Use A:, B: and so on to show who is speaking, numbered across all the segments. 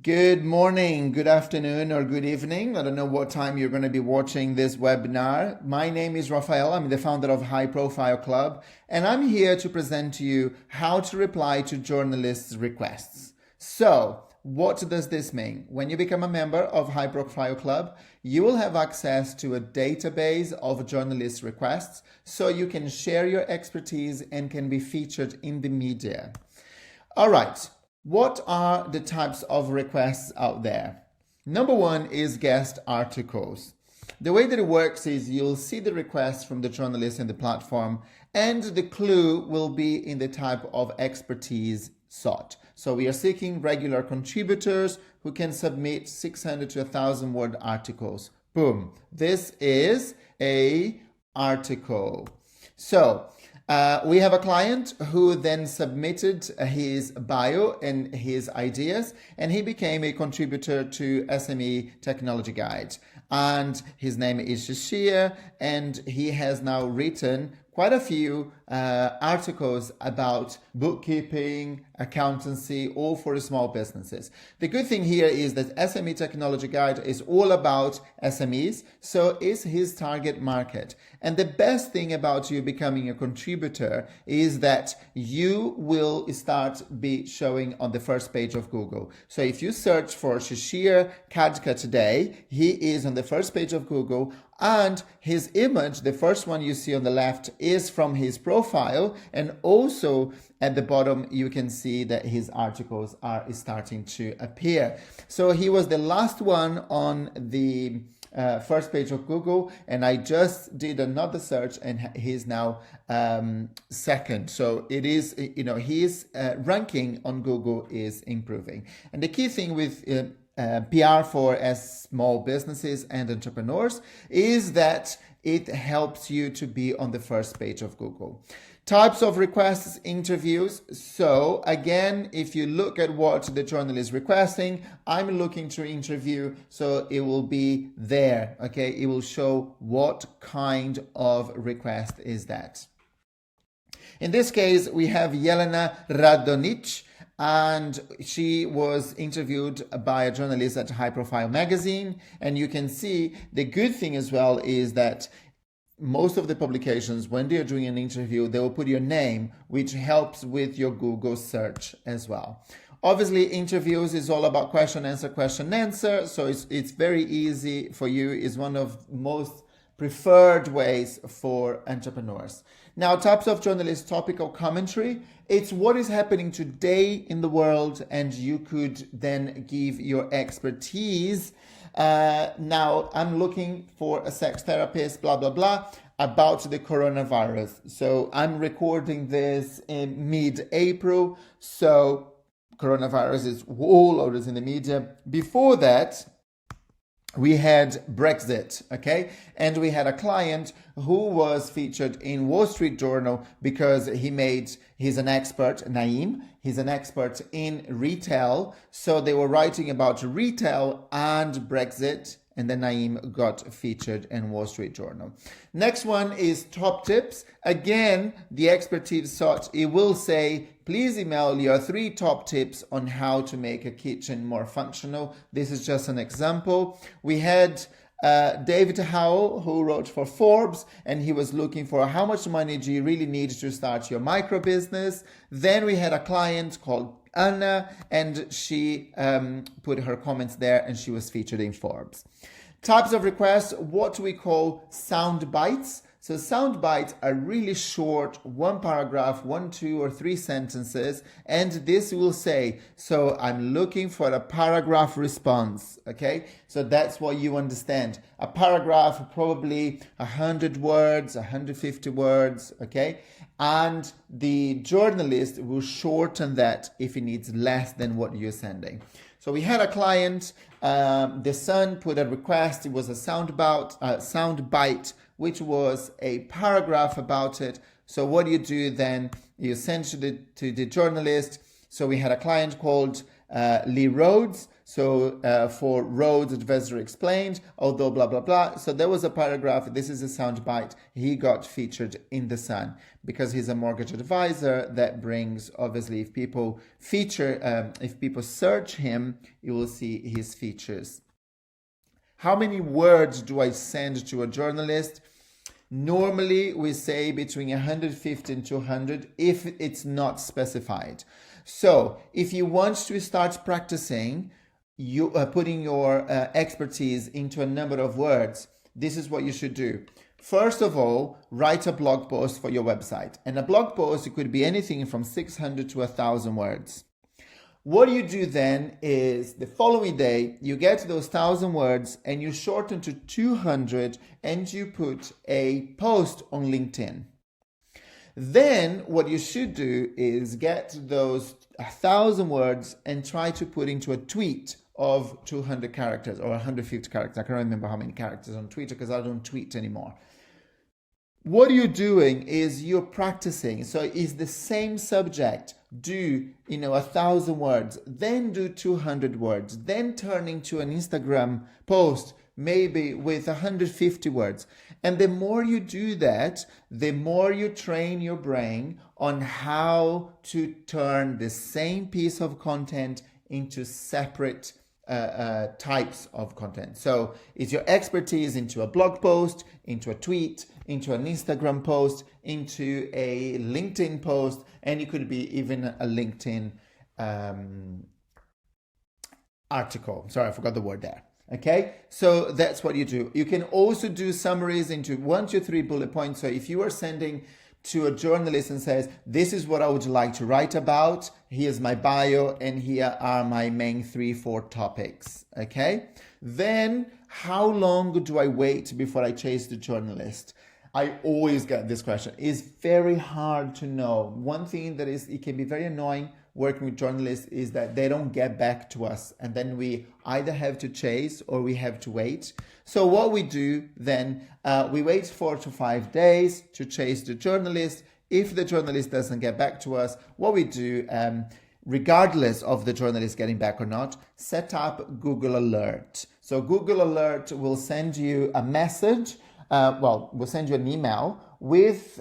A: Good morning, good afternoon, or good evening. I don't know what time you're going to be watching this webinar. My name is Rafael. I'm the founder of High Profile Club, and I'm here to present to you how to reply to journalists' requests. So, what does this mean? When you become a member of High Profile Club, you will have access to a database of journalist requests so you can share your expertise and can be featured in the media. All right. What are the types of requests out there? Number one is guest articles. The way that it works is you'll see the request from the journalist in the platform, and the clue will be in the type of expertise sought. So we are seeking regular contributors who can submit 600 to 1,000 word articles. Boom. This is a article. So we have a client who then submitted his bio and his ideas, and he became a contributor to SME Technology Guide. And his name is Shashir, and he has now written quite a few articles about bookkeeping, accountancy, all for small businesses. The good thing here is that SME Technology Guide is all about SMEs, so is his target market. And the best thing about you becoming a contributor is that you will be showing on the first page of Google. So if you search for Shashir Kadka today, he is on the first page of Google, and his image, the first one you see on the left, is from his profile, and also at the bottom you can see that his articles are starting to appear. So he was the last one on the first page of Google, and I just did another search and he's now second. So it is, his ranking on Google is improving. And the key thing with PR for small businesses and entrepreneurs is that it helps you to be on the first page of Google. Types of requests, interviews. So again, if you look at what the journalist is requesting, I'm looking to interview, so it will be there, okay? It will show what kind of request is that. In this case, we have Jelena Radonic, and she was interviewed by a journalist at High Profile Magazine. And you can see the good thing as well is that most of the publications, when they're doing an interview, they will put your name, which helps with your Google search as well. Obviously, interviews is all about question, answer. So it's very easy for you. It's one of most preferred ways for entrepreneurs. Now, types of journalist, topical commentary. It's what is happening today in the world, and you could then give your expertise. Now, I'm looking for a sex therapist, blah, blah, blah, about the coronavirus. So I'm recording this in mid-April. So coronavirus is all over in the media. Before that, we had Brexit, okay? And we had a client who was featured in Wall Street Journal because he's an expert, Naeem, he's an expert in retail. So they were writing about retail and Brexit, and then Naeem got featured in Wall Street Journal. Next one is top tips. Again, the expertise sought, it will say, please email your 3 top tips on how to make a kitchen more functional. This is just an example. We had David Howell, who wrote for Forbes, and he was looking for how much money do you really need to start your micro business. Then we had a client called Anna, and she put her comments there, and she was featured in Forbes. Types of requests, what we call sound bites. So sound bites are really short, 1 paragraph, 1, 2, or 3 sentences, and this will say, so I'm looking for a paragraph response, okay? So that's what you understand. A paragraph, probably 100 words, 150 words, okay? And the journalist will shorten that if it needs less than what you're sending. So we had a client, the Sun put a request, it was a sound bite, which was a paragraph about it. So what you do then, you send to the journalist. So we had a client called Lee Rhodes. So for Rhodes Advisory Explained, although blah, blah, blah. So there was a paragraph. This is a soundbite. He got featured in The Sun because he's a mortgage advisor. That brings, obviously, if people search him, you will see his features. How many words do I send to a journalist? Normally, we say between 150 and 200 if it's not specified. So if you want to start practicing, putting your expertise into a number of words, this is what you should do. First of all, write a blog post for your website. And a blog post, it could be anything from 600 to 1,000 words. What you do then is the following day, you get those 1,000 words and you shorten to 200 and you put a post on LinkedIn. Then what you should do is get those 1,000 words and try to put into a tweet of 200 characters or 150 characters. I can't remember how many characters on Twitter because I don't tweet anymore. What you're doing is you're practicing. So it's the same subject. Do 1,000 words, then do 200 words, then turn into an Instagram post, maybe with 150 words. And the more you do that, the more you train your brain on how to turn the same piece of content into separate types of content. So it's your expertise into a blog post, into a tweet, into an Instagram post, into a LinkedIn post, and it could be even a LinkedIn article. Sorry, I forgot the word there. Okay, so that's what you do. You can also do summaries into 1, 2, 3 bullet points. So if you are sending to a journalist and says, this is what I would like to write about, here's my bio, and here are my main 3, 4 topics, okay? Then, how long do I wait before I chase the journalist? I always get this question. It's very hard to know. One thing that it can be very annoying working with journalists is that they don't get back to us, and then we either have to chase or we have to wait. So what we do then, we wait 4 to 5 days to chase the journalist. If the journalist doesn't get back to us, what we do, regardless of the journalist getting back or not, set up Google Alert. So Google Alert will send you a message, we'll send you an email with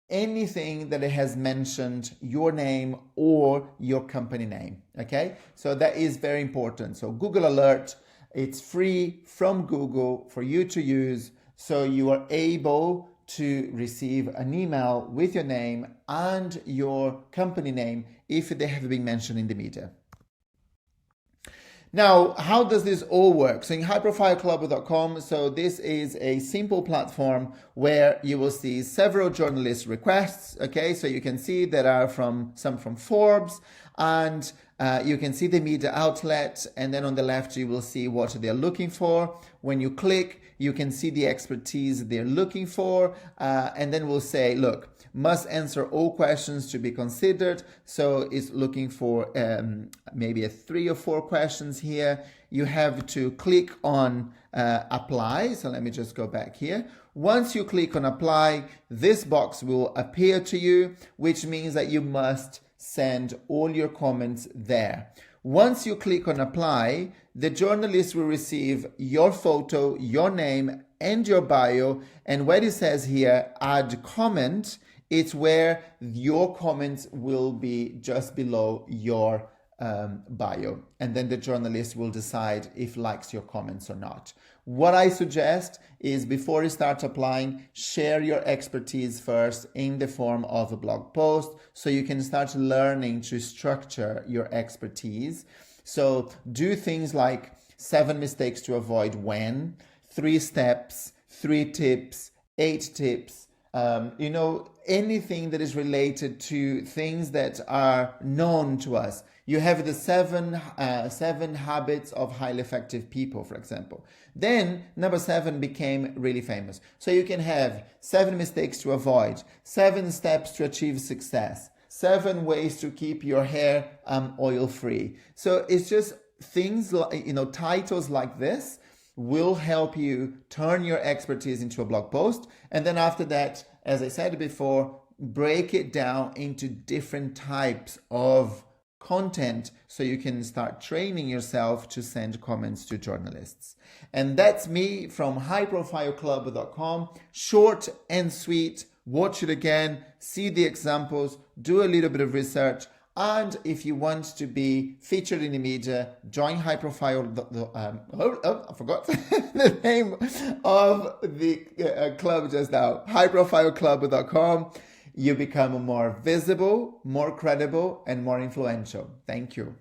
A: anything that it has mentioned your name or your company name, okay? So that is very important. So Google Alert, it's free from Google for you to use, so you are able to receive an email with your name and your company name if they have been mentioned in the media. Now, how does this all work? So in highprofileclub.com, so this is a simple platform where you will see several journalist requests, okay? So you can see there are some from Forbes, and you can see the media outlet, and then on the left you will see what they're looking for. When you click, you can see the expertise they're looking for, and then we'll say, look, must answer all questions to be considered. So it's looking for maybe 3 or 4 questions here. You have to click on apply. So let me just go back here. Once you click on apply, this box will appear to you, which means that you must send all your comments there. Once you click on apply, the journalist will receive your photo, your name, and your bio. And where it says here, add comment, it's where your comments will be just below your bio. And then the journalist will decide if likes your comments or not. What I suggest is before you start applying, share your expertise first in the form of a blog post so you can start learning to structure your expertise. So do things like 7 mistakes to avoid when, 3 steps, 3 tips, 8 tips, anything that is related to things that are known to us. You have the seven habits of highly effective people, for example. Then number 7 became really famous. So you can have 7 mistakes to avoid, 7 steps to achieve success, 7 ways to keep your hair oil-free. So it's just things like, titles like this will help you turn your expertise into a blog post. And then after that, as I said before, break it down into different types of content so you can start training yourself to send comments to journalists. And that's me from highprofileclub.com. Short and sweet. Watch it again, see the examples, do a little bit of research. And if you want to be featured in the media, join High Profile. I forgot the name of the club just now. highprofileclub.com. You become more visible, more credible, and more influential. Thank you.